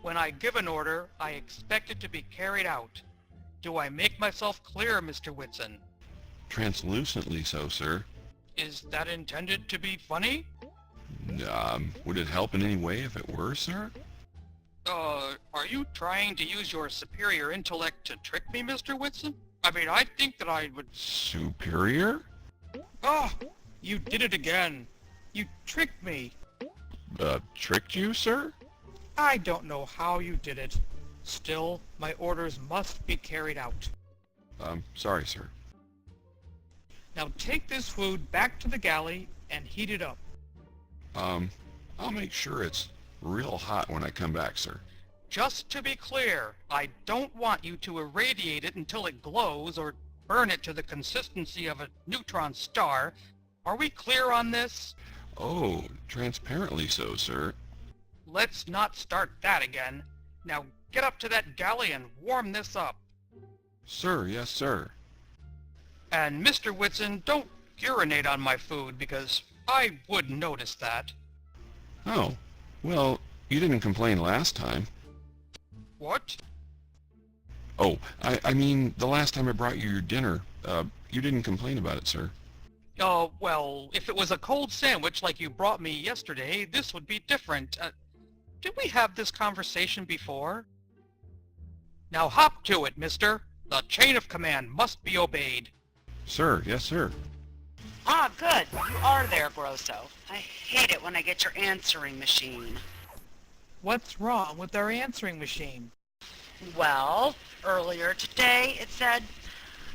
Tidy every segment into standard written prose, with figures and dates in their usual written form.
When I give an order, I expect it to be carried out. Do I make myself clear, Mr. Whitson? Translucently so, sir. Is that intended to be funny? Would it help in any way if it were, sir? Are you trying to use your superior intellect to trick me, Mr. Whitson? I mean, I think that I would... Superior? Oh, you did it again. You tricked me. Tricked you, sir? I don't know how you did it. Still, my orders must be carried out. Sorry, sir. Now take this food back to the galley and heat it up. I'll make sure it's real hot when I come back, sir. Just to be clear, I don't want you to irradiate it until it glows or burn it to the consistency of a neutron star. Are we clear on this? Oh, transparently so, sir. Let's not start that again. Now get up to that galley and warm this up. Sir, yes, sir. And Mr. Whitson, don't urinate on my food because I would notice that. Oh, well, you didn't complain last time. What? Oh, I mean, the last time I brought you your dinner, you didn't complain about it, sir. Oh, well, if it was a cold sandwich like you brought me yesterday, this would be different. Did we have this conversation before? Now hop to it, mister. The chain of command must be obeyed. Sir, yes, sir. Ah, good. You are there, Grosso. I hate it when I get your answering machine. What's wrong with our answering machine? Well, earlier today it said,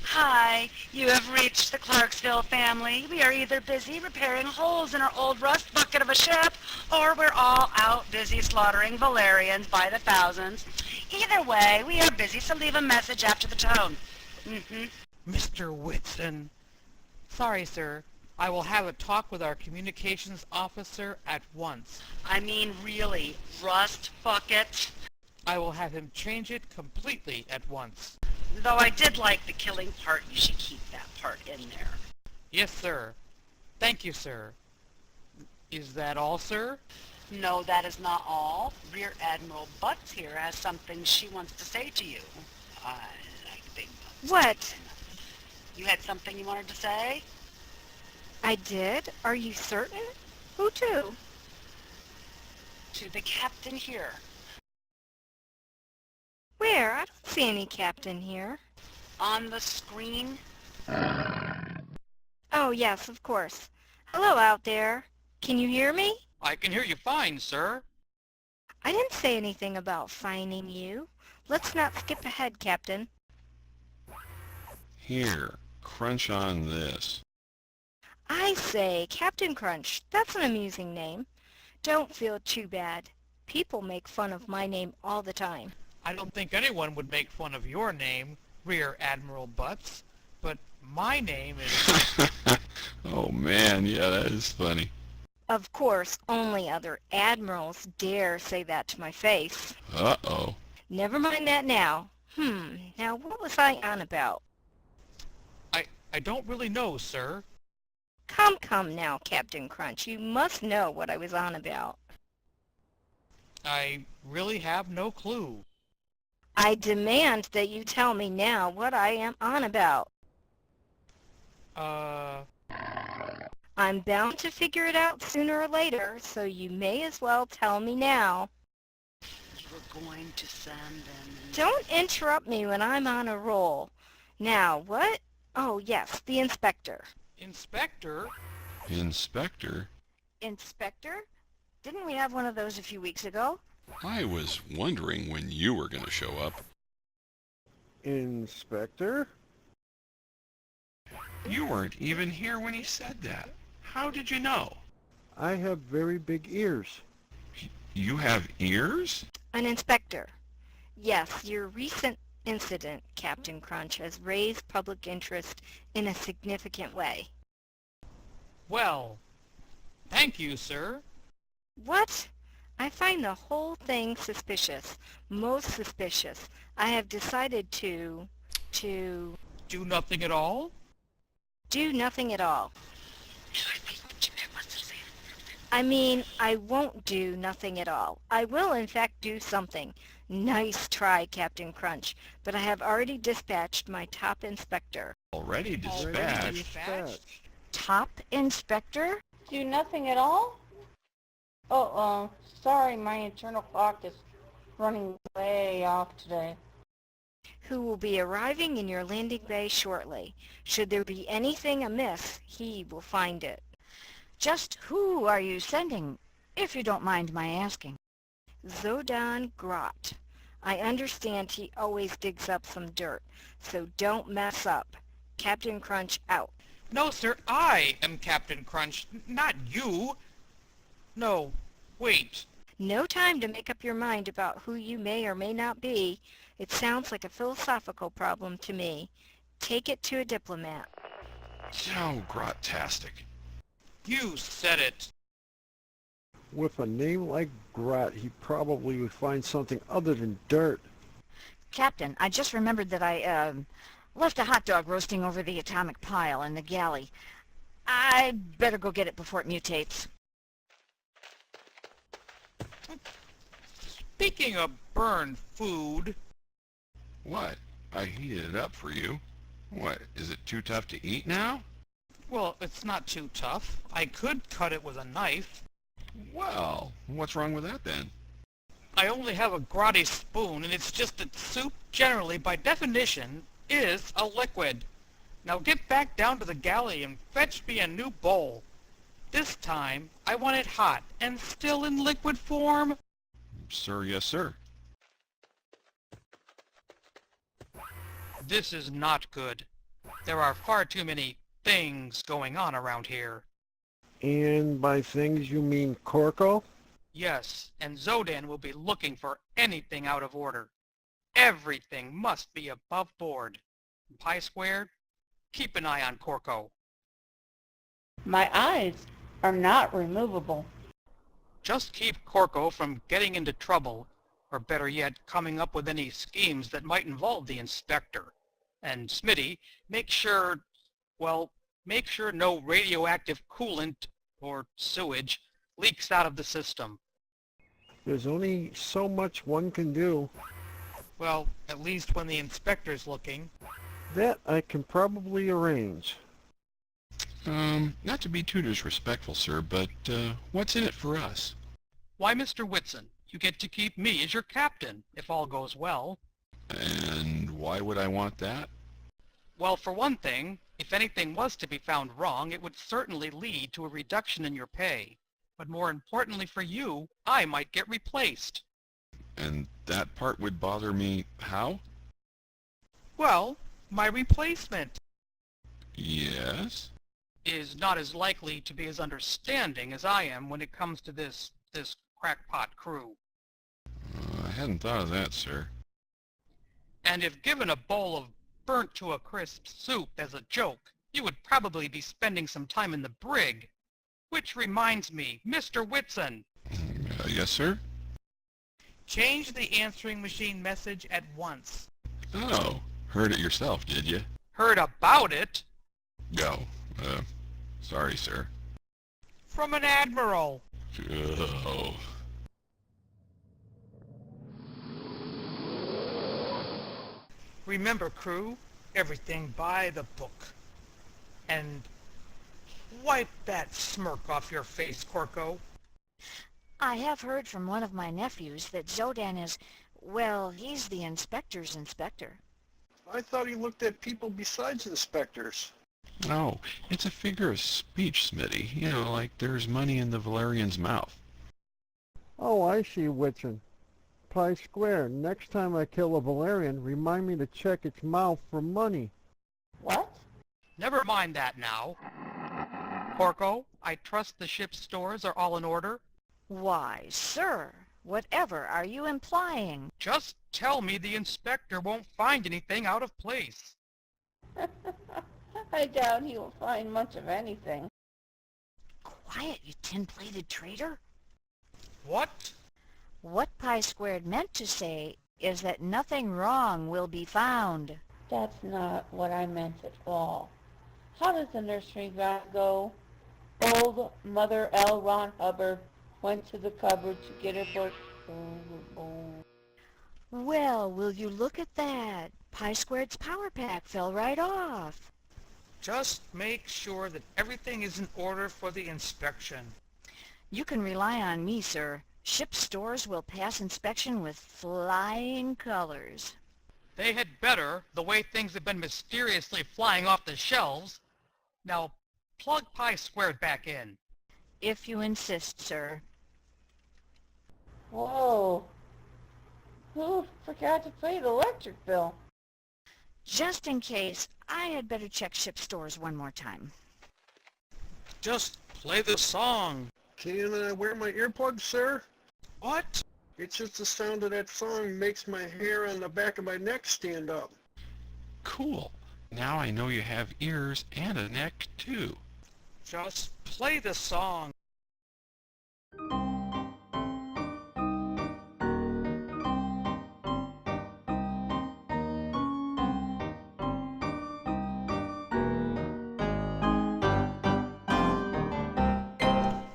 "Hi, you have reached the Clarksville family. We are either busy repairing holes in our old rust bucket of a ship, or we're all out busy slaughtering Valerians by the thousands. Either way, we are busy, so leave a message after the tone." Mr. Whitson. Sorry, sir. I will have a talk with our communications officer at once. I mean, really, rust bucket? I will have him change it completely at once. Though I did like the killing part, you should keep that part in there. Yes, sir. Thank you, sir. Is that all, sir? No, that is not all. Rear Admiral Butts here has something she wants to say to you. I like big butts. What? You had something you wanted to say? I did? Are you certain? Who to? To the captain here. Where? I don't see any captain here. On the screen? Oh, yes, of course. Hello out there. Can you hear me? I can hear you fine, sir. I didn't say anything about finding you. Let's not skip ahead, Captain. Here, crunch on this. I say, Captain Crunch, that's an amusing name. Don't feel too bad. People make fun of my name all the time. I don't think anyone would make fun of your name, Rear Admiral Butts, but my name is... Oh man, yeah, that is funny. Of course, only other admirals dare say that to my face. Uh-oh. Never mind that now. Now what was I on about? I don't really know, sir. Come now, Captain Crunch. You must know what I was on about. I really have no clue. I demand that you tell me now what I am on about. I'm bound to figure it out sooner or later, so you may as well tell me now. You were going to send them... Don't interrupt me when I'm on a roll. Now, what? Oh, yes, the inspector. Inspector? Inspector? Inspector? Didn't we have one of those a few weeks ago? I was wondering when you were going to show up. Inspector? You weren't even here when he said that. How did you know? I have very big ears. You have ears? An inspector. Yes, your recent incident, Captain Crunch, has raised public interest in a significant way. Well, thank you, sir. What? I find the whole thing suspicious. Most suspicious. I have decided to Do nothing at all? do nothing at all. I mean, I won't do nothing at all. I will, in fact, do something. Nice try, Captain Crunch, but I have already dispatched my top inspector. Already Already dispatched? dispatched? Top inspector? Do nothing at all? Oh, sorry, my internal clock is running way off today. Who will be arriving in your landing bay shortly. Should there be anything amiss, he will find it. Just who are you sending, if you don't mind my asking? Zodan Grot. I understand he always digs up some dirt, so don't mess up. Captain Crunch out. No, sir, I am Captain Crunch, not you. No, wait. No time to make up your mind about who you may or may not be. It sounds like a philosophical problem to me. Take it to a diplomat. So grot-tastic. You said it. With a name like Grot, he probably would find something other than dirt. Captain, I just remembered that I, left a hot dog roasting over the atomic pile in the galley. I'd better go get it before it mutates. Speaking of burned food, What? I heated it up for you. What, is it too tough to eat now? well, it's not too tough. I could cut it with a knife. Well, what's wrong with that then? I only have a grotty spoon, and it's just that soup, generally, by definition, is a liquid. Now get back down to the galley and fetch me a new bowl. This time, I want it hot and still in liquid form. Sir, yes, sir. This is not good. There are far too many things going on around here. And by things you mean Corco? Yes, and Zodan will be looking for anything out of order. Everything must be above board. Pi squared, keep an eye on Corco. My eyes are not removable. Just keep Corco from getting into trouble, or better yet, coming up with any schemes that might involve the inspector. And Smitty, make sure no radioactive coolant, or sewage, leaks out of the system. There's only so much one can do. Well, at least when the inspector's looking. That I can probably arrange. Not to be too disrespectful, sir, but, what's in it for us? Why, Mr. Whitson, you get to keep me as your captain, if all goes well. And why would I want that? Well, for one thing, if anything was to be found wrong, it would certainly lead to a reduction in your pay. But more importantly for you, I might get replaced. And that part would bother me how? Well, my replacement Yes? is not as likely to be as understanding as I am when it comes to this crackpot crew. I hadn't thought of that, sir. And if given a bowl of burnt to a crisp soup as a joke, you would probably be spending some time in the brig. Which reminds me, Mr. Whitson, Yes, sir? change the answering machine message at once. Oh, heard it yourself, did you? Heard about it Go. Sorry, sir. from an admiral. Oh. Remember, crew, everything by the book. And wipe that smirk off your face, Corco. I have heard from one of my nephews that Zodan is, well, he's the inspector's inspector. I thought he looked at people besides inspectors. Oh, it's a figure of speech, Smitty. You know, like there's money in the Valerian's mouth. Oh, I see, Whitson. Pi square. Next time I kill a Valerian, remind me to check its mouth for money. What? Never mind that now. Porco, I trust the ship's stores are all in order. Why, sir, whatever are you implying? Just tell me the inspector won't find anything out of place. I doubt he will find much of anything. Quiet, you tin-plated traitor. What? What Pi Squared meant to say is that nothing wrong will be found. That's not what I meant at all. How does the nursery rhyme go? Old Mother L. Ron Hubbard went to the cupboard to get her book. Well, will you look at that? Pi Squared's power pack fell right off. Just make sure that everything is in order for the inspection. You can rely on me, sir. Ship stores will pass inspection with flying colors. They had better, the way things have been mysteriously flying off the shelves. Now, plug Pi Squared back in. If you insist, sir. Whoa. Who forgot to pay the electric bill? Just in case, I had better check ship stores one more time. Just play the song. Can I wear my earplugs, sir? What? It's just the sound of that song makes my hair on the back of my neck stand up. Cool. Now I know you have ears and a neck, too. Just play the song.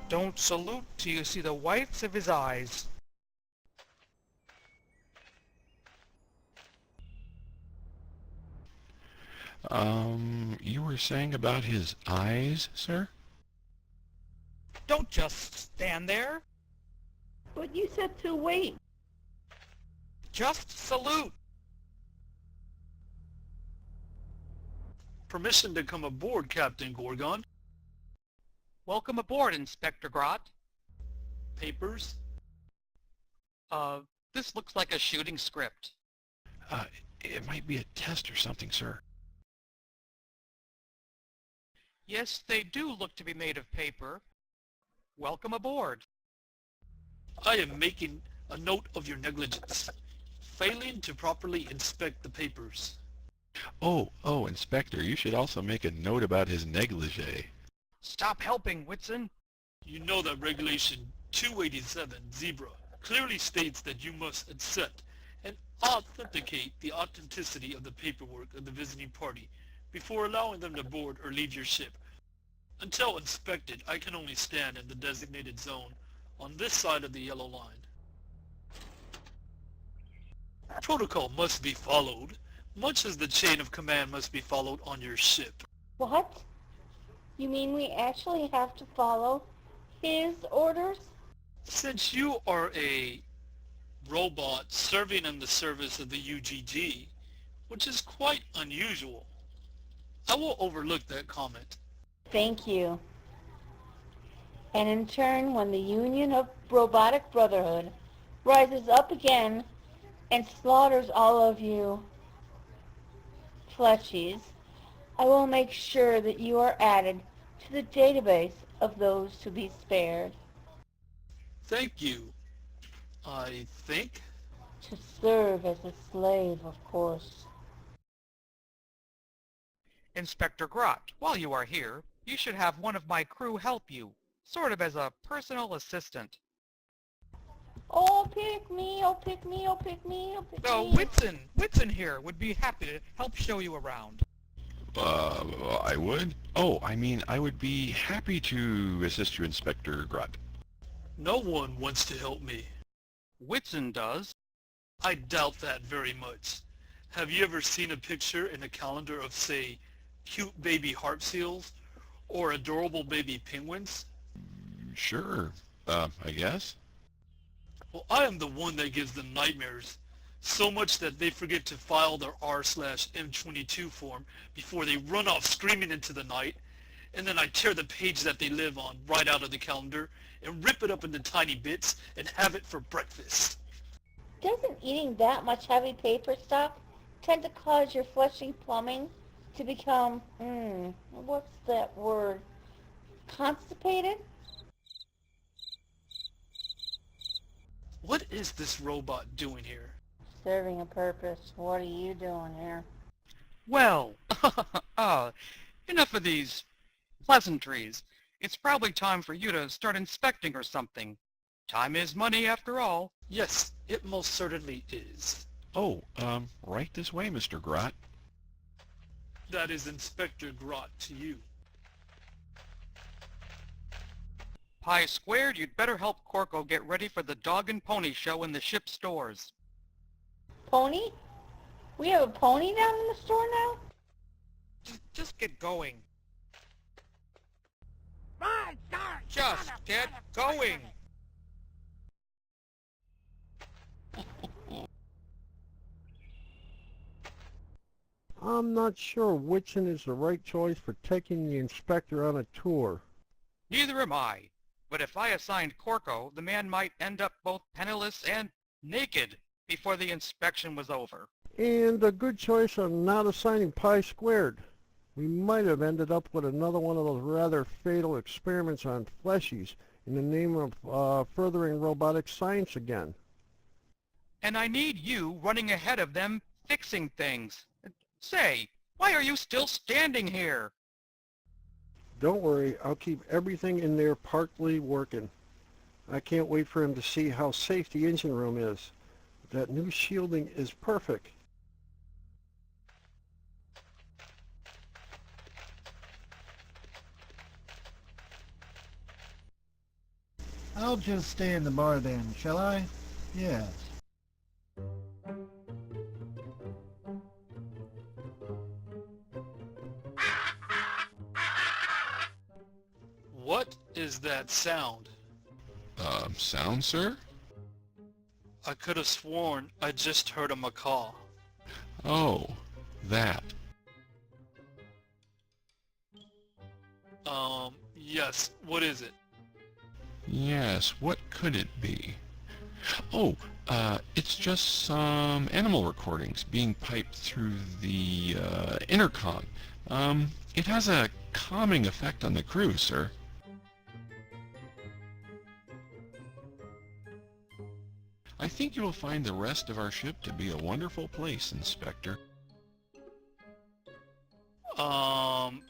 Don't salute till you see the whites of his eyes. You were saying about his eyes, sir? Don't just stand there. But you said to wait. Just salute. Permission to come aboard, Captain Gorgon. Welcome aboard, Inspector Grot. Papers? This looks like a shooting script. It might be a test or something, sir. Yes, they do look to be made of paper. Welcome aboard. I am making a note of your negligence, failing to properly inspect the papers. Oh, Inspector, you should also make a note about his negligee. Stop helping, Whitson. You know that Regulation 287 Zebra clearly states that you must accept and authenticate the authenticity of the paperwork of the visiting party before allowing them to board or leave your ship. Until inspected, I can only stand in the designated zone on this side of the yellow line. Protocol must be followed, much as the chain of command must be followed on your ship. What? You mean we actually have to follow his orders? Since you are a robot serving in the service of the UGG, which is quite unusual, I will overlook that comment. Thank you. And in turn, when the Union of Robotic Brotherhood rises up again and slaughters all of you fleshies, I will make sure that you are added to the database of those to be spared. Thank you, I think. To serve as a slave, of course. Inspector Grot, while you are here, you should have one of my crew help you, sort of as a personal assistant. Oh, pick me, oh, pick me, oh, pick me, oh, pick So me. Whitson here would be happy to help show you around. I would? Oh, I would be happy to assist you, Inspector Grot. No one wants to help me. Whitson does. I doubt that very much. Have you ever seen a picture in a calendar of, say, cute baby harp seals or adorable baby penguins? Sure, I guess. Well, I am the one that gives them nightmares, So much that they forget to file their R/M22 form before they run off screaming into the night, and then I tear the page that they live on right out of the calendar and rip it up into tiny bits and have it for breakfast. Doesn't eating that much heavy paper stuff tend to cause your fleshy plumbing to become, what's that word, constipated? What is this robot doing here? Serving a purpose. What are you doing here? Well, enough of these pleasantries. It's probably time for you to start inspecting or something. Time is money after all. Yes, it most certainly is. Oh, right this way, Mr. Grot. That is Inspector Grot to you. Pi squared, you'd better help Corco get ready for the dog and pony show in the ship stores. Pony? We have a pony down in the store now? Just get going. Just get going. I'm not sure Whitson is the right choice for taking the inspector on a tour. Neither am I. But if I assigned Corco, the man might end up both penniless and naked before the inspection was over. And a good choice on not assigning Pi squared. We might have ended up with another one of those rather fatal experiments on fleshies in the name of furthering robotic science again. And I need you running ahead of them fixing things. Say, why are you still standing here? Don't worry, I'll keep everything in there partly working. I can't wait for him to see how safe the engine room is. That new shielding is perfect. I'll just stay in the bar then, shall I? Yes. What is that sound? Sound, sir? I could have sworn I just heard a macaw. Oh, that. Yes, what is it? Yes, what could it be? Oh, it's just some animal recordings being piped through the intercom. It has a calming effect on the crew, sir. I think you will find the rest of our ship to be a wonderful place, Inspector. And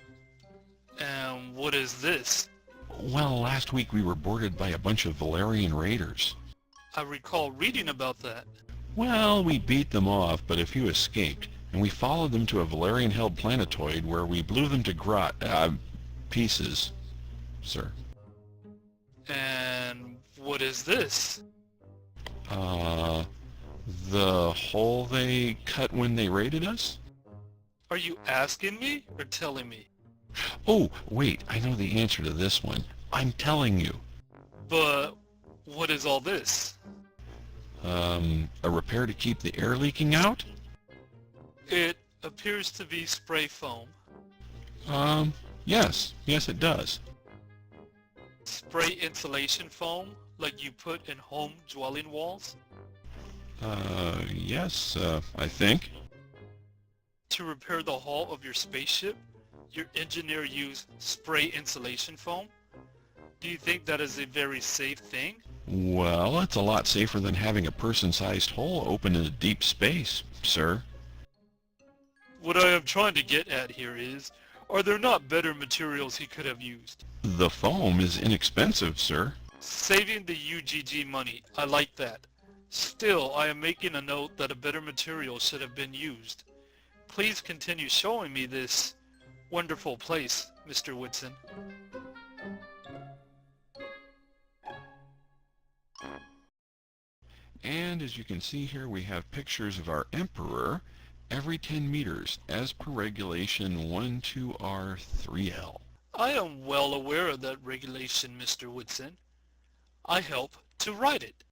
what is this? Well, last week we were boarded by a bunch of Valerian raiders. I recall reading about that. Well, we beat them off, but a few escaped, and we followed them to a Valerian-held planetoid where we blew them to grot, pieces, sir. And what is this? The hole they cut when they raided us? Are you asking me or telling me? Oh, wait, I know the answer to this one. I'm telling you. But what is all this? A repair to keep the air leaking out? It appears to be spray foam. Yes it does. Spray insulation foam, like you put in home dwelling walls? Yes, I think. To repair the hull of your spaceship, your engineer used spray insulation foam? Do you think that is a very safe thing? Well, it's a lot safer than having a person-sized hole open in deep space, sir. What I am trying to get at here is, are there not better materials he could have used? The foam is inexpensive, sir. Saving the UGG money, I like that. Still, I am making a note that a better material should have been used. Please continue showing me this wonderful place, Mr. Whitson. And as you can see here, we have pictures of our Emperor every 10 meters, as per regulation 12R3L. I am well aware of that regulation, Mr. Whitson. I help to write it.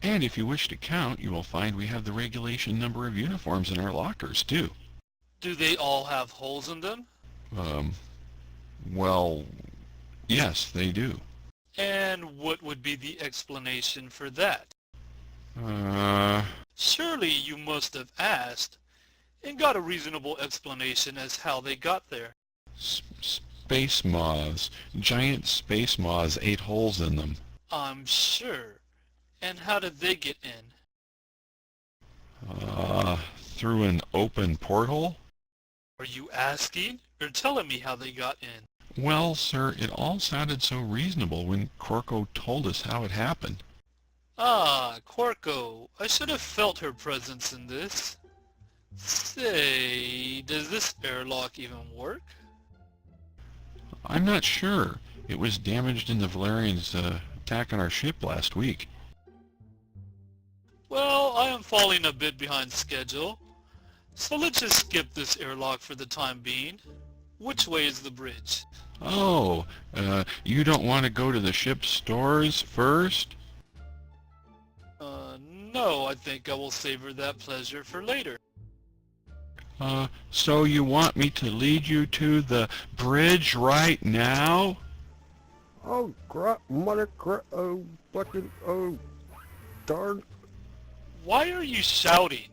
And if you wish to count, you will find we have the regulation number of uniforms in our lockers, too. Do they all have holes in them? Well, yes, they do. And what would be the explanation for that? Uh, Surely you must have asked and got a reasonable explanation as how they got there. Space moths. Giant space moths ate holes in them. I'm sure. And how did they get in? Through an open porthole? Are you asking or telling me how they got in? Well, sir, it all sounded so reasonable when Corco told us how it happened. Ah, Corco. I should have felt her presence in this. Say, does this airlock even work? I'm not sure. It was damaged in the Valerian's attack on our ship last week. Well, I am falling a bit behind schedule. So let's just skip this airlock for the time being. Which way is the bridge? Oh, you don't want to go to the ship's stores first? No, I think I will savor that pleasure for later. So you want me to lead you to the bridge right now? Oh, grot, mother, oh, fucking, oh, darn. Why are you shouting?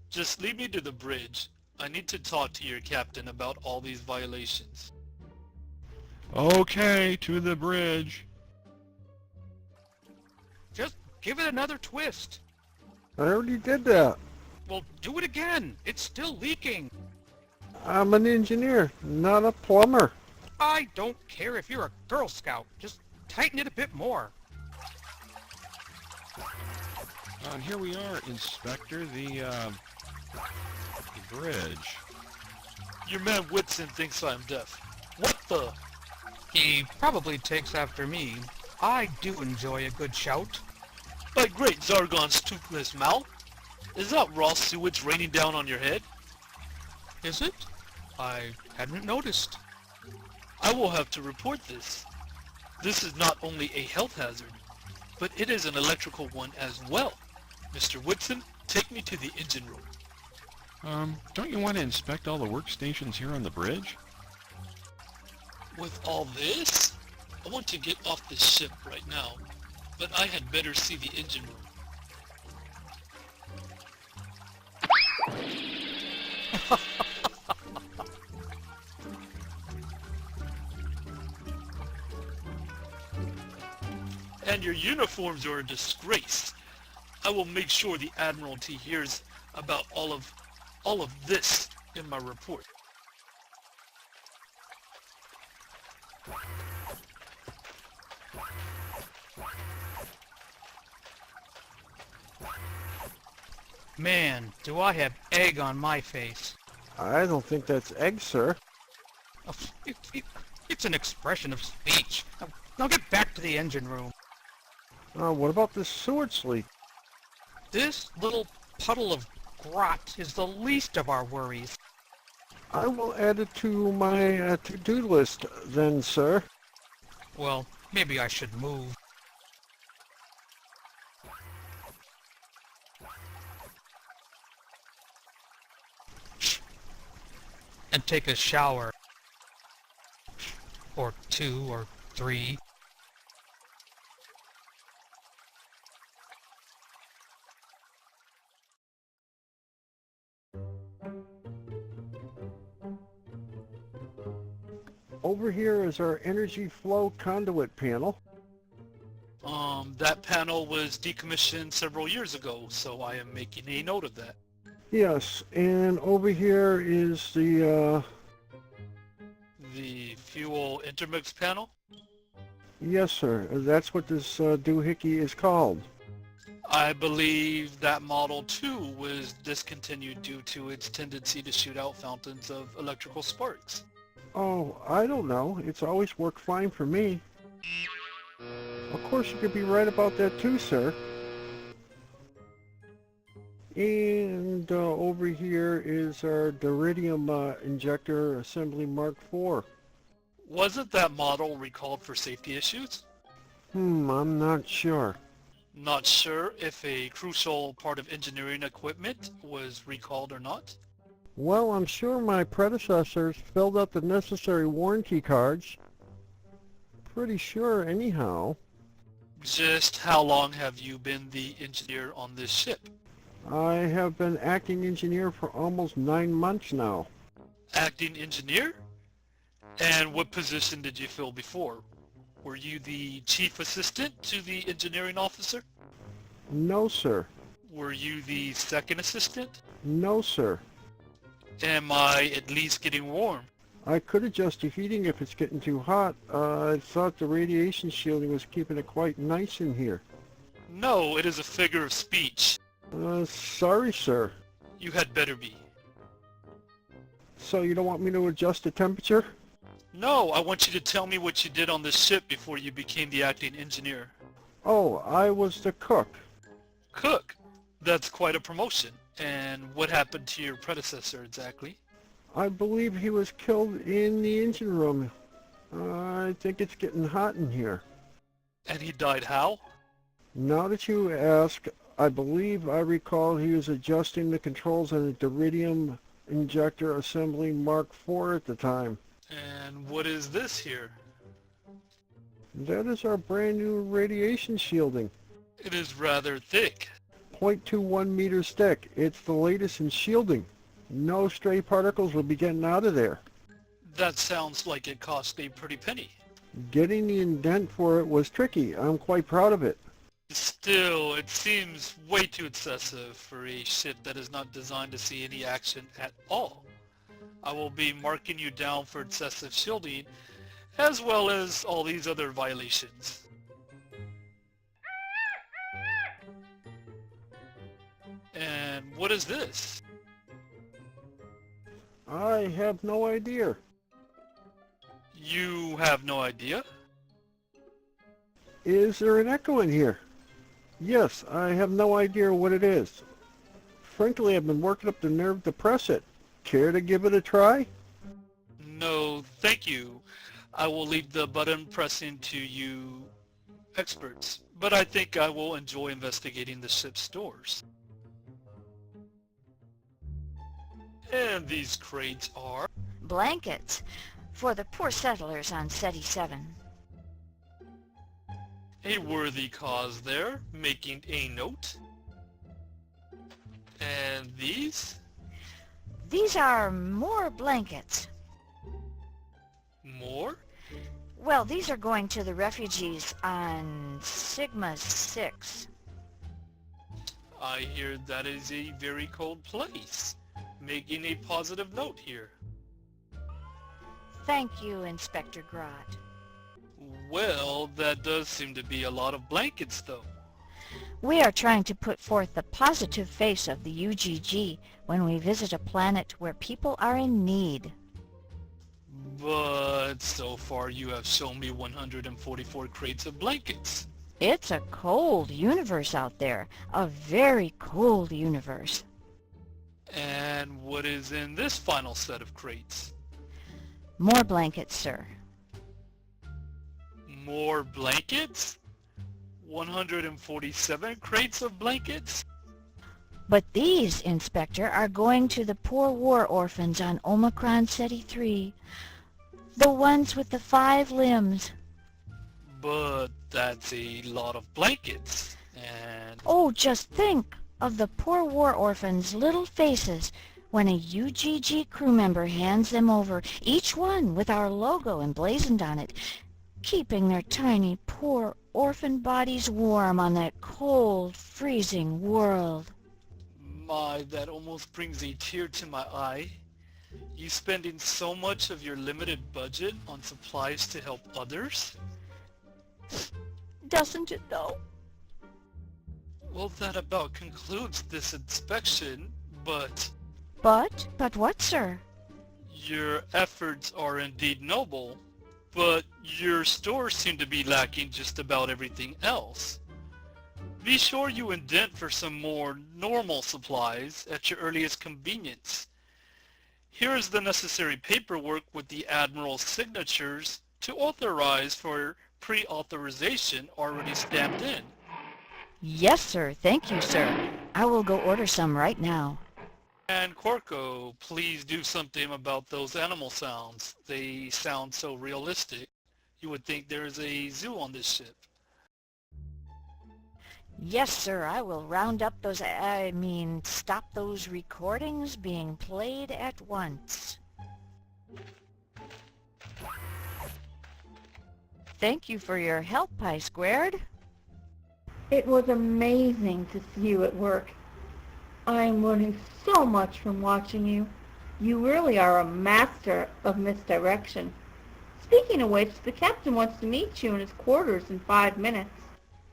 Just lead me to the bridge. I need to talk to your captain about all these violations. Okay, to the bridge. Just give it another twist. I already did that. Well, do it again. It's still leaking. I'm an engineer, not a plumber. I don't care if you're a Girl Scout. Just tighten it a bit more. Here we are, Inspector, the bridge. Your man Whitson thinks I'm deaf. What the? He probably takes after me. I do enjoy a good shout. By great Zargon's toothless mouth? Is that raw sewage raining down on your head? Is it? I hadn't noticed. I will have to report this. This is not only a health hazard, but it is an electrical one as well. Mr. Whitson, take me to the engine room. Don't you want to inspect all the workstations here on the bridge? With all this? I want to get off this ship right now, but I had better see the engine room. And your uniforms are a disgrace. I will make sure the Admiralty hears about all of this in my report. Man, do I have egg on my face. I don't think that's egg, sir. Oh, it's an expression of speech. Now get back to the engine room. What about this sewage leak? This little puddle of grot is the least of our worries. I will add it to my to-do list then, sir. Well, maybe I should move. And take a shower. Or 2 or 3. Over here is our energy flow conduit panel. That panel was decommissioned several years ago, so I am making a note of that. Yes, and over here is the, The fuel intermix panel? yes, sir, that's what this doohickey is called. I believe that model too was discontinued due to its tendency to shoot out fountains of electrical sparks. Oh, I don't know. It's always worked fine for me. Of course, you could be right about that too, sir. And over here is our Deridium injector assembly Mark IV. Wasn't that model recalled for safety issues? I'm not sure. Not sure if a crucial part of engineering equipment was recalled or not? Well, I'm sure my predecessors filled out the necessary warranty cards. Pretty sure anyhow. Just how long have you been the engineer on this ship? I have been acting engineer for almost 9 months now. Acting engineer? And what position did you fill before? Were you the chief assistant to the engineering officer? No, sir. Were you the second assistant? No, sir. Am I at least getting warm? I could adjust the heating if it's getting too hot. I thought the radiation shielding was keeping it quite nice in here. No, it is a figure of speech. Sorry, sir. You had better be. So you don't want me to adjust the temperature? No, I want you to tell me what you did on this ship before you became the acting engineer. Oh, I was the cook. Cook? That's quite a promotion. And what happened to your predecessor exactly? I believe he was killed in the engine room. I think it's getting hot in here. And he died how? Now that you ask, I believe I recall he was adjusting the controls on a Deridium injector assembly Mark IV at the time. And what is this here? That is our brand new radiation shielding. It is rather thick. 0.21 meters thick. It's the latest in shielding. No stray particles will be getting out of there. That sounds like it cost a pretty penny. Getting the indent for it was tricky. I'm quite proud of it. Still, it seems way too excessive for a ship that is not designed to see any action at all. I will be marking you down for excessive shielding, as well as all these other violations. And what is this? I have no idea. You have no idea? Is there an echo in here? Yes, I have no idea what it is. Frankly, I've been working up the nerve to press it. Care to give it a try? No, thank you. I will leave the button pressing to you experts, but I think I will enjoy investigating the ship's stores. And these crates are... Blankets for the poor settlers on SETI 7. A worthy cause there, making a note. And these? These are more blankets. More? Well, these are going to the refugees on Sigma 6. I hear that is a very cold place. Making a positive note here. Thank you, Inspector Grot. Well, that does seem to be a lot of blankets, though. We are trying to put forth the positive face of the UGG when we visit a planet where people are in need. But so far you have shown me 144 crates of blankets. It's a cold universe out there, a very cold universe. And what is in this final set of crates? More blankets, sir. More blankets? 147 crates of blankets? But these, Inspector, are going to the poor war orphans on Omicron SETI 3. The ones with the 5 limbs. But that's a lot of blankets. And... Oh, just think of the poor war orphans' little faces when a UGG crew member hands them over, each one with our logo emblazoned on it, keeping their tiny, poor orphan bodies warm on that cold, freezing world. My, that almost brings a tear to my eye. You spending so much of your limited budget on supplies to help others? Doesn't it, though? Well, that about concludes this inspection, but... But what, sir? Your efforts are indeed noble, but your stores seem to be lacking just about everything else. Be sure you indent for some more normal supplies at your earliest convenience. Here is the necessary paperwork with the Admiral's signatures to authorize for pre-authorization already stamped in. Yes, sir. Thank you, sir. I will go order some right now. And Corco, please do something about those animal sounds. They sound so realistic. You would think there's a zoo on this ship. Yes, sir. I will stop those recordings being played at once. Thank you for your help, Pi Squared. It was amazing to see you at work. I'm learning so much from watching you. You really are a master of misdirection. Speaking of which, the captain wants to meet you in his quarters in 5 minutes.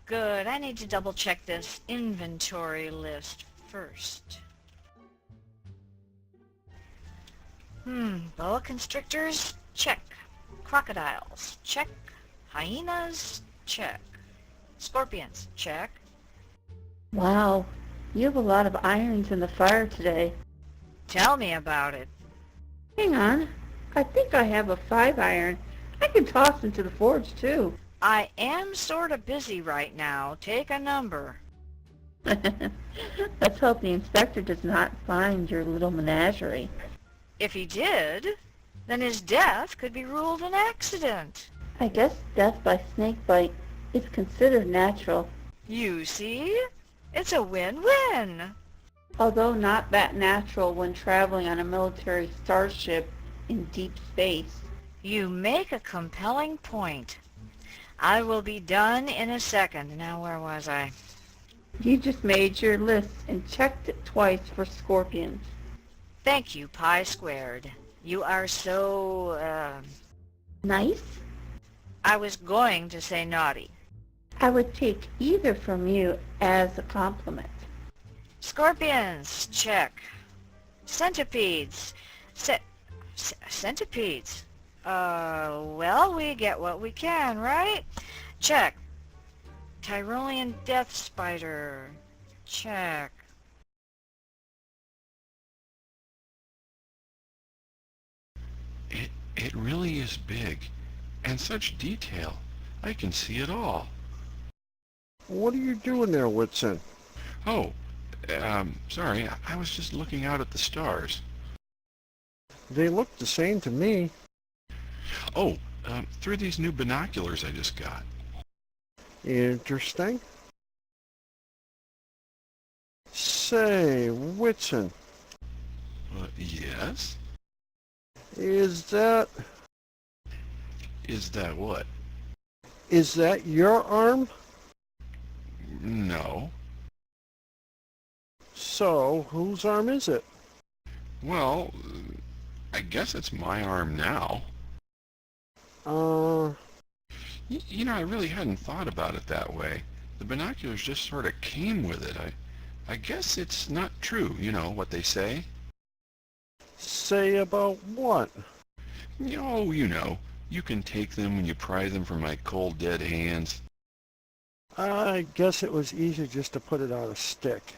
Good. I need to double check this inventory list first. Boa constrictors? Check. Crocodiles? Check. Hyenas? Check. Scorpions? Check. Wow, you have a lot of irons in the fire today. Tell me about it. Hang on, I think I have a 5-iron. I can toss into the forge too. I am sort of busy right now. Take a number. Let's hope the inspector does not find your little menagerie. If he did, then his death could be ruled an accident. I guess death by snake bite is considered natural, You see? It's a win-win. although not that natural when traveling on a military starship in deep space. You make a compelling point. I will be done in a second. Now, where was I? You just made your list and checked it twice for scorpions. Thank you, Pi Squared. You are so, Nice? I was going to say naughty. I would take either from you as a compliment. Scorpions, check. Centipedes. Centipedes. Well, we get what we can, right? Check. Tyrolean death spider. Check. It really is big, and such detail. I can see it all. What are you doing there, Whitson? Oh, sorry, I was just looking out at the stars. They look the same to me. Oh, through these new binoculars I just got. Interesting. Say, Whitson, Yes? is that What? your arm? No. So, whose arm is it? Well, I guess it's my arm now. You know, I really hadn't thought about it that way. The binoculars just sort of came with it. I guess it's not true, you know, what they say. Say about what? Oh, you know, you can take them when you pry them from my cold, dead hands. I guess it was easy just to put it on a stick.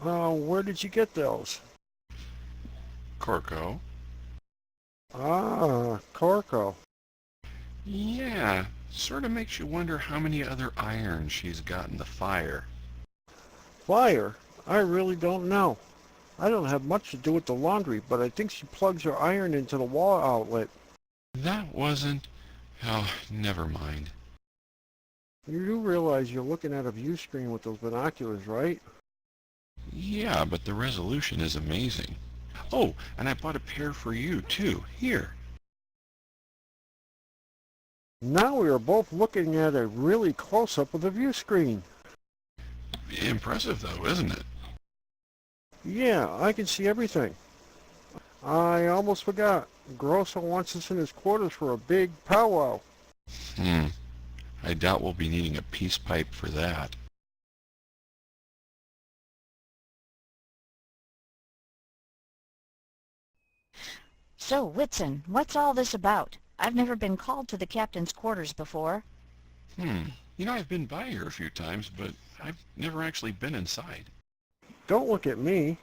Where did you get those? Corco? Ah, Corco. Yeah, sort of makes you wonder how many other irons she's got in the fire. Fire? I really don't know. I don't have much to do with the laundry, but I think she plugs her iron into the wall outlet. That wasn't... Oh, never mind. You do realize you're looking at a view screen with those binoculars, right? Yeah, but the resolution is amazing. Oh, and I bought a pair for you, too. Here. Now we are both looking at a really close-up of the view screen. Impressive, though, isn't it? Yeah, I can see everything. I almost forgot. Grosso wants us in his quarters for a big powwow. I doubt we'll be needing a peace pipe for that. So, Whitson, what's all this about? I've never been called to the captain's quarters before. You know, I've been by here a few times, but I've never actually been inside. Don't look at me.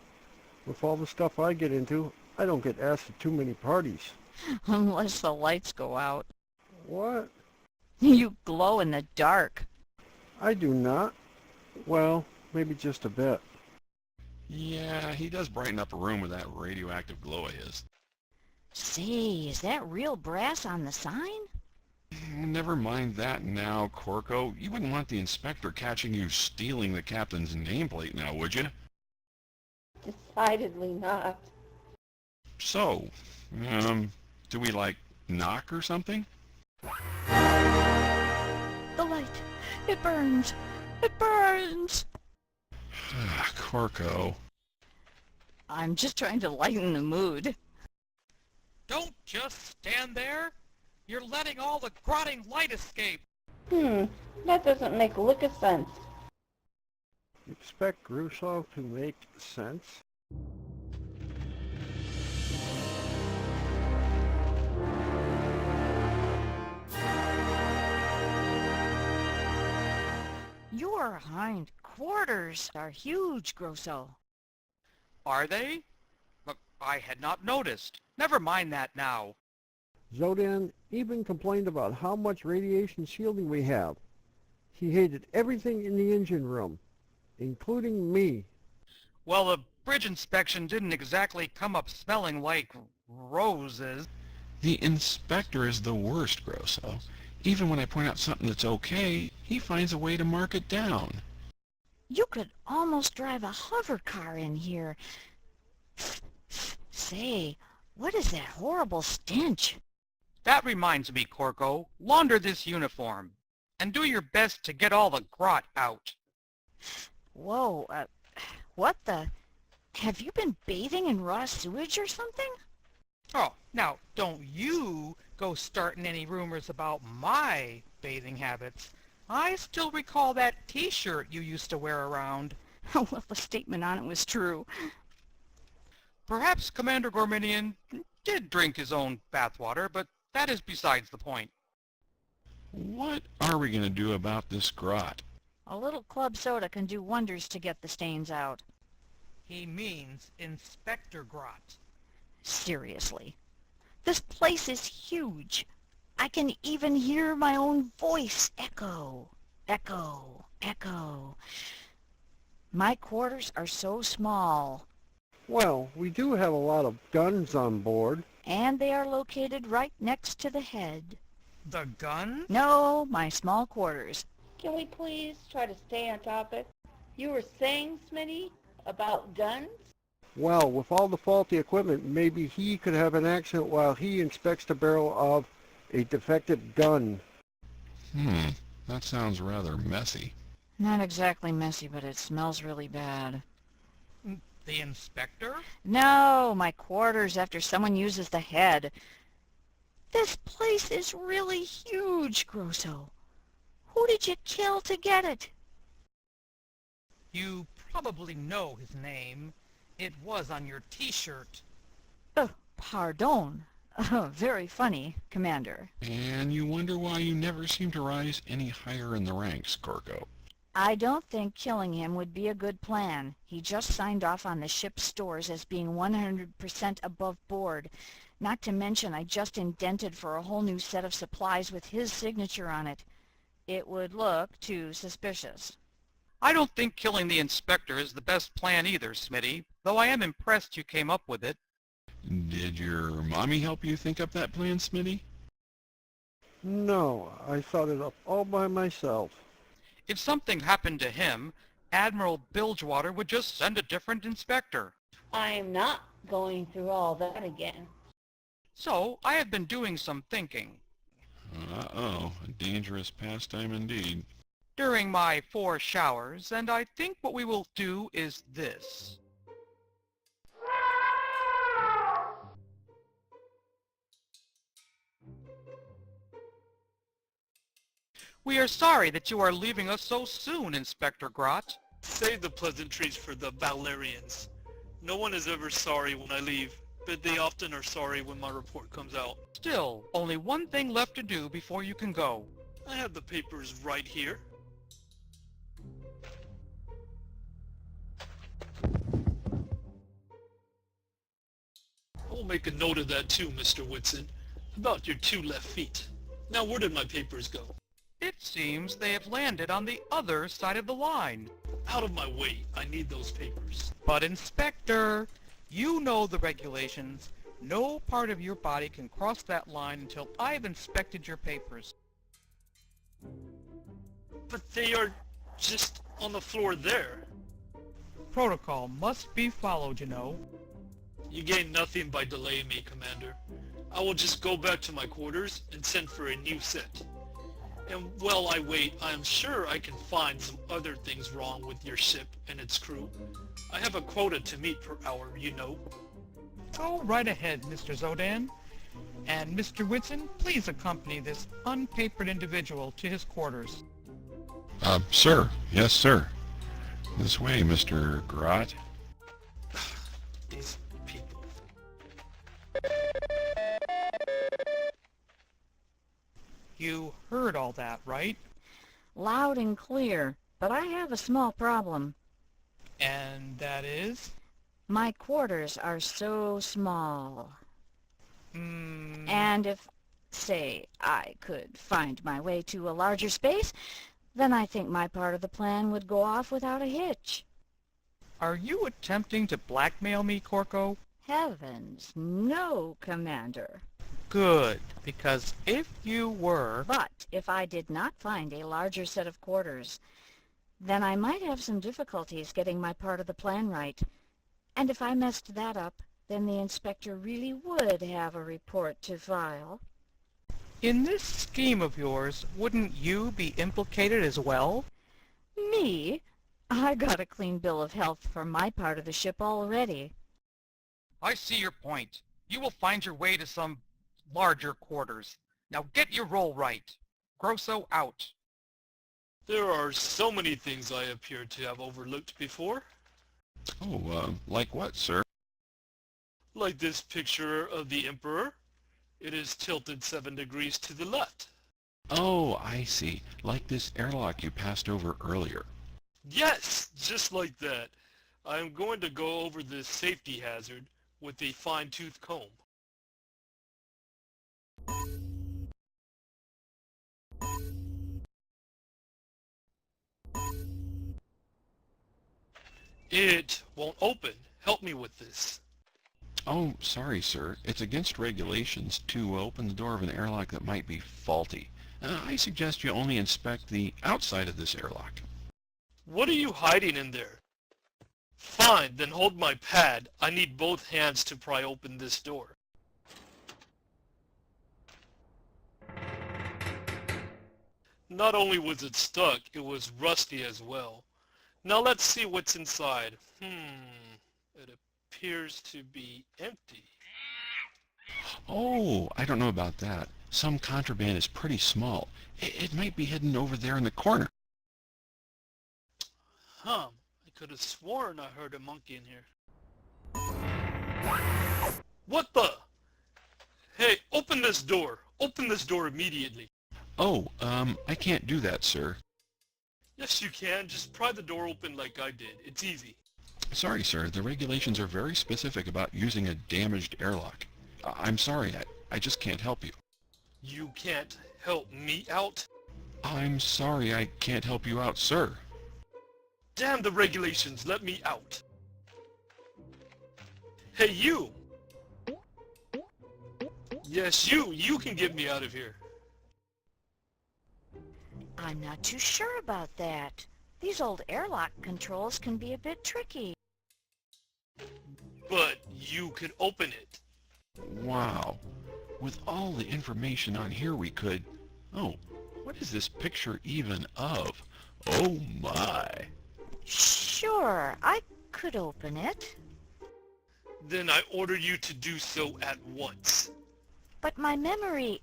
With all the stuff I get into, I don't get asked to too many parties. Unless the lights go out. What? You glow in the dark. I do not. Well, maybe just a bit. Yeah, he does brighten up a room with that radioactive glow of his. Say, is that real brass on the sign? Never mind that now, Corco. You wouldn't want the inspector catching you stealing the captain's nameplate now, would you? Decidedly not. So, do we, like, knock or something? The light. It burns. It burns. Corco. I'm just trying to lighten the mood. Don't just stand there. You're letting all the grotting light escape. That doesn't make a lick of sense. Expect Grusow to make sense? Your hind quarters are huge, Grosso. Are they? Look, I had not noticed. Never mind that now. Zodan even complained about how much radiation shielding we have. He hated everything in the engine room, including me. Well, the bridge inspection didn't exactly come up smelling like roses. The inspector is the worst, Grosso. Even when I point out something that's okay, he finds a way to mark it down. You could almost drive a hover car in here. Say, what is that horrible stench? That reminds me, Corco. Launder this uniform. And do your best to get all the grot out. Whoa, what the? Have you been bathing in raw sewage or something? Oh, now, don't you go starting any rumors about my bathing habits. I still recall that T-shirt you used to wear around. Well, the statement on it was true. Perhaps Commander Gorminian did drink his own bathwater, but that is besides the point. What are we going to do about this grot? A little club soda can do wonders to get the stains out. He means Inspector Grot. Seriously. This place is huge. I can even hear my own voice echo, echo, echo. My quarters are so small. Well, we do have a lot of guns on board. And they are located right next to the head. The gun? No, my small quarters. Can we please try to stay on topic? You were saying, Smitty, about guns? Well, with all the faulty equipment, maybe he could have an accident while he inspects the barrel of a defective gun. That sounds rather messy. Not exactly messy, but it smells really bad. The inspector? No, my quarters after someone uses the head. This place is really huge, Grosso. Who did you kill to get it? You probably know his name. It was on your T-shirt. Pardon. Very funny, Commander. And you wonder why you never seem to rise any higher in the ranks, Corco. I don't think killing him would be a good plan. He just signed off on the ship's stores as being 100% above board. Not to mention I just indented for a whole new set of supplies with his signature on it. It would look too suspicious. I don't think killing the inspector is the best plan either, Smitty, though I am impressed you came up with it. Did your mommy help you think up that plan, Smitty? No, I thought it up all by myself. If something happened to him, Admiral Bilgewater would just send a different inspector. I'm not going through all that again. So, I have been doing some thinking. Uh-oh, a dangerous pastime indeed. During my 4 showers, and I think what we will do is this. We are sorry that you are leaving us so soon, Inspector Grot. Save the pleasantries for the Valerians. No one is ever sorry when I leave, but they often are sorry when my report comes out. Still, only one thing left to do before you can go. I have the papers right here. I'll make a note of that too, Mr. Whitson, about your 2 left feet. Now where did my papers go? It seems they have landed on the other side of the line. Out of my way. I need those papers. But Inspector, you know the regulations. No part of your body can cross that line until I've inspected your papers. But they are just on the floor there. Protocol must be followed, you know. You gain nothing by delaying me, Commander. I will just go back to my quarters and send for a new set. And while I wait, I am sure I can find some other things wrong with your ship and its crew. I have a quota to meet per hour, you know. Go right ahead, Mr. Zodan. And Mr. Whitson, please accompany this unpapered individual to his quarters. Sir. Yes, sir. This way, Mr. Grot. These people. You heard all that, right? Loud and clear, but I have a small problem. And that is? My quarters are so small. And if, say, I could find my way to a larger space, then I think my part of the plan would go off without a hitch. Are you attempting to blackmail me, Corco? Heavens, no, Commander. Good, because if you were... But if I did not find a larger set of quarters, then I might have some difficulties getting my part of the plan right. And if I messed that up, then the inspector really would have a report to file. In this scheme of yours, wouldn't you be implicated as well? Me? I got a clean bill of health for my part of the ship already. I see your point. You will find your way to some larger quarters. Now get your role right. Grosso out. There are so many things I appear to have overlooked before. Oh, like what, sir? Like this picture of the Emperor. It is tilted 7 degrees to the left. Oh, I see. Like this airlock you passed over earlier. Yes, just like that. I am going to go over this safety hazard with a fine-tooth comb. It won't open. Help me with this. Oh, sorry, sir. It's against regulations to open the door of an airlock that might be faulty. I suggest you only inspect the outside of this airlock. What are you hiding in there? Fine, then hold my pad. I need both hands to pry open this door. Not only was it stuck, it was rusty as well. Now let's see what's inside. It appears to be empty. Oh, I don't know about that. Some contraband is pretty small. It might be hidden over there in the corner. I could have sworn I heard a monkey in here. What the? Hey, open this door. Open this door immediately. Oh, I can't do that, sir. Yes, you can. Just pry the door open like I did. It's easy. Sorry, sir. The regulations are very specific about using a damaged airlock. I'm sorry. I just can't help you. You can't help me out? I'm sorry. I can't help you out, sir. Damn the regulations. Let me out. Hey, you! Yes, you! You can get me out of here. I'm not too sure about that. These old airlock controls can be a bit tricky. But you could open it. Wow. With all the information on here we could... Oh, what is this picture even of? Oh my. Sure, I could open it. Then I order you to do so at once. But my memory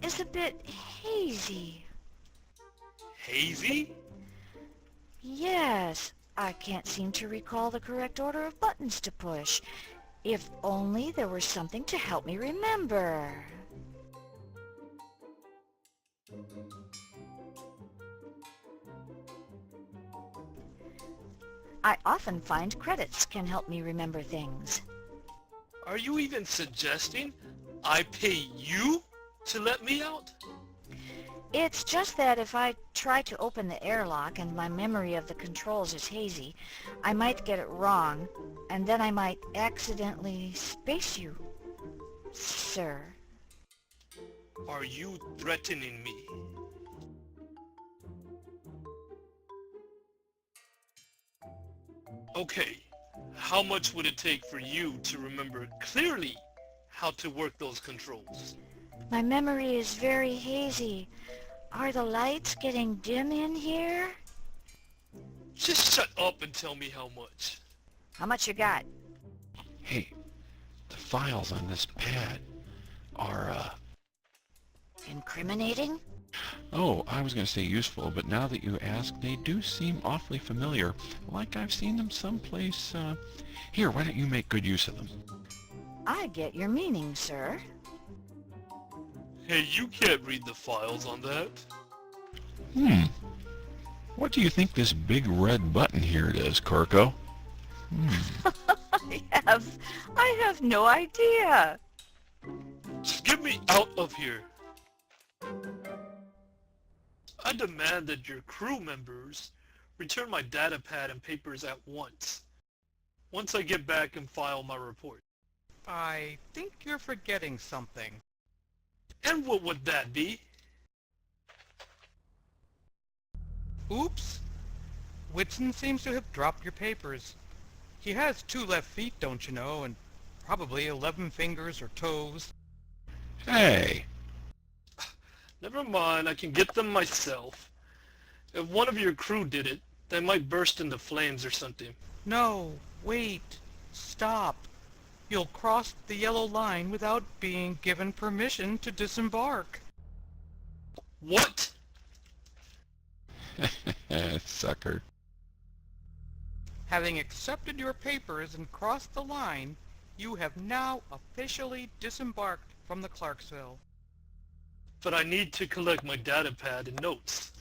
is a bit hazy. Hazy? Yes, I can't seem to recall the correct order of buttons to push. If only there were something to help me remember. I often find credits can help me remember things. Are you even suggesting I pay you to let me out? It's just that if I try to open the airlock and my memory of the controls is hazy, I might get it wrong, and then I might accidentally space you, sir. Are you threatening me? Okay, how much would it take for you to remember clearly how to work those controls? My memory is very hazy. Are the lights getting dim in here? Just shut up and tell me how much. How much you got? Hey, the files on this pad are, Incriminating? oh, I was going to say useful, but now that you ask, they do seem awfully familiar, like I've seen them someplace. Here, why don't you make good use of them? I get your meaning, sir. Hey, you can't read the files on that. What do you think this big red button here does, Corco? I have no idea. Just get me out of here. I demand that your crew members return my data pad and papers at once. Once I get back and file my report. I think you're forgetting something. And what would that be? Oops. Whitson seems to have dropped your papers. He has 2 left feet, don't you know, and probably 11 fingers or toes. Hey! Never mind, I can get them myself. If one of your crew did it, they might burst into flames or something. No, wait. Stop. You'll cross the yellow line without being given permission to disembark. What? Sucker. Having accepted your papers and crossed the line, you have now officially disembarked from the Clarksville. But I need to collect my data pad and notes.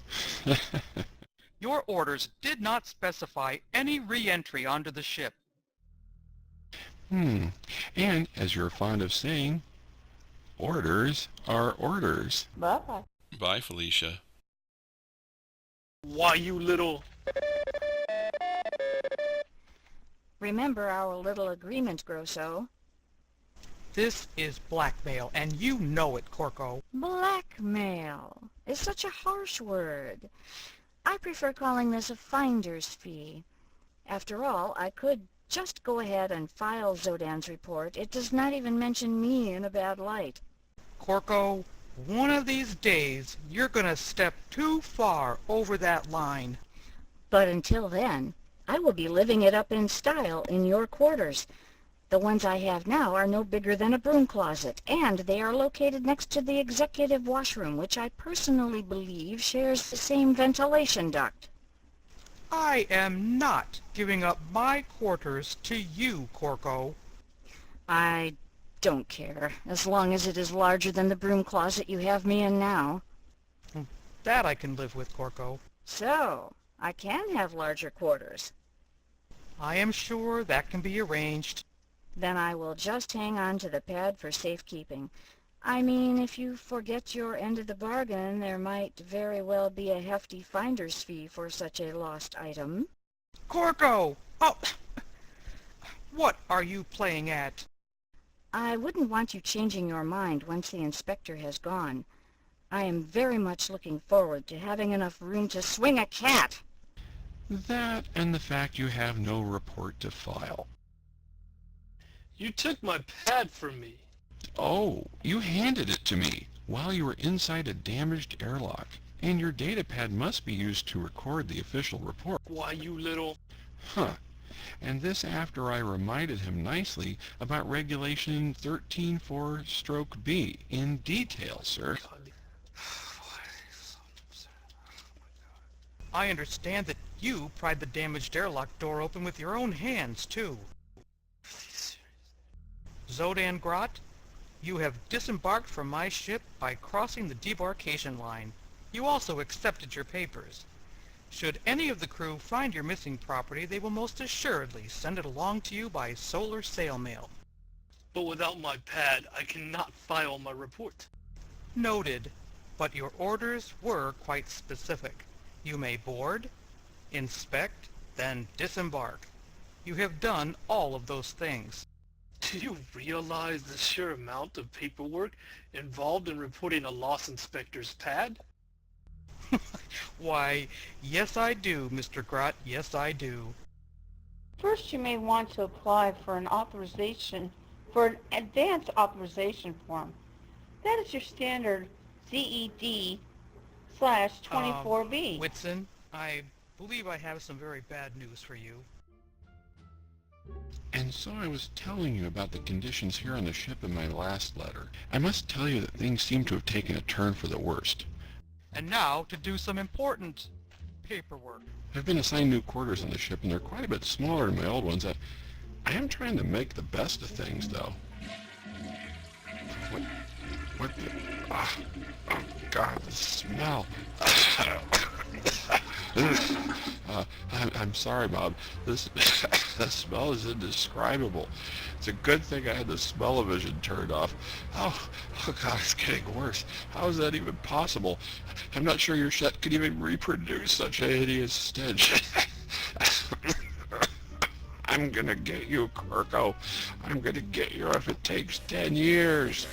Your orders did not specify any re-entry onto the ship. And, as you're fond of saying, orders are orders. Bye-bye. Bye, Felicia. Why, you little... Remember our little agreement, Grosso. This is blackmail, and you know it, Corco. Blackmail is such a harsh word. I prefer calling this a finder's fee. After all, I could just go ahead and file Zodan's report. It does not even mention me in a bad light. Corco, one of these days, you're gonna step too far over that line. But until then, I will be living it up in style in your quarters. The ones I have now are no bigger than a broom closet, and they are located next to the executive washroom, which I personally believe shares the same ventilation duct. I am not giving up my quarters to you, Corco. I don't care, as long as it is larger than the broom closet you have me in now. That I can live with, Corco. So, I can have larger quarters. I am sure that can be arranged. Then I will just hang on to the pad for safekeeping. I mean, if you forget your end of the bargain, there might very well be a hefty finder's fee for such a lost item. Corco! Oh! What are you playing at? I wouldn't want you changing your mind once the inspector has gone. I am very much looking forward to having enough room to swing a cat. That and the fact you have no report to file. You took my pad from me. Oh, you handed it to me while you were inside a damaged airlock, and your data pad must be used to record the official report. Why, you little... Huh. And this after I reminded him nicely about Regulation 13.4/B in detail, sir. I understand that you pried the damaged airlock door open with your own hands, too. Zodan Grot, you have disembarked from my ship by crossing the debarkation line. You also accepted your papers. Should any of the crew find your missing property, they will most assuredly send it along to you by solar sail mail. But without my pad, I cannot file my report. Noted. But your orders were quite specific. You may board, inspect, then disembark. You have done all of those things. Do you realize the sheer amount of paperwork involved in reporting a lost inspector's pad? Why, yes I do, Mr. Grot, yes I do. First, you may want to apply for an advance authorization form. That is your standard ZED/24B. Whitson, I believe I have some very bad news for you. And so I was telling you about the conditions here on the ship in my last letter. I must tell you that things seem to have taken a turn for the worst. And now to do some important paperwork. I've been assigned new quarters on the ship, and they're quite a bit smaller than my old ones. I am trying to make the best of things, though. What the... oh, God, the smell. I'm sorry, Bob. This the smell is indescribable. It's a good thing I had the smell-o-vision turned off. Oh, God, it's getting worse. How is that even possible? I'm not sure your ship could even reproduce such a hideous stench. I'm gonna get you, Corco. I'm gonna get you if it takes 10 years.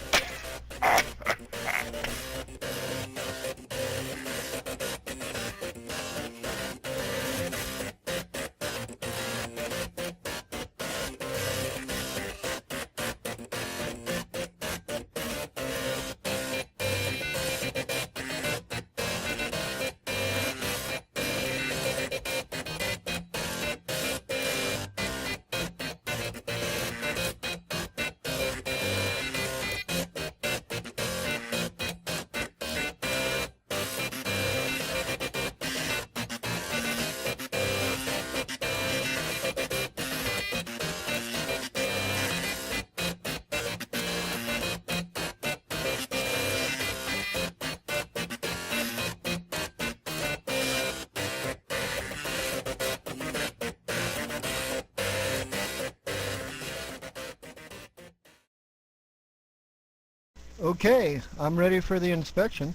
Okay, I'm ready for the inspection.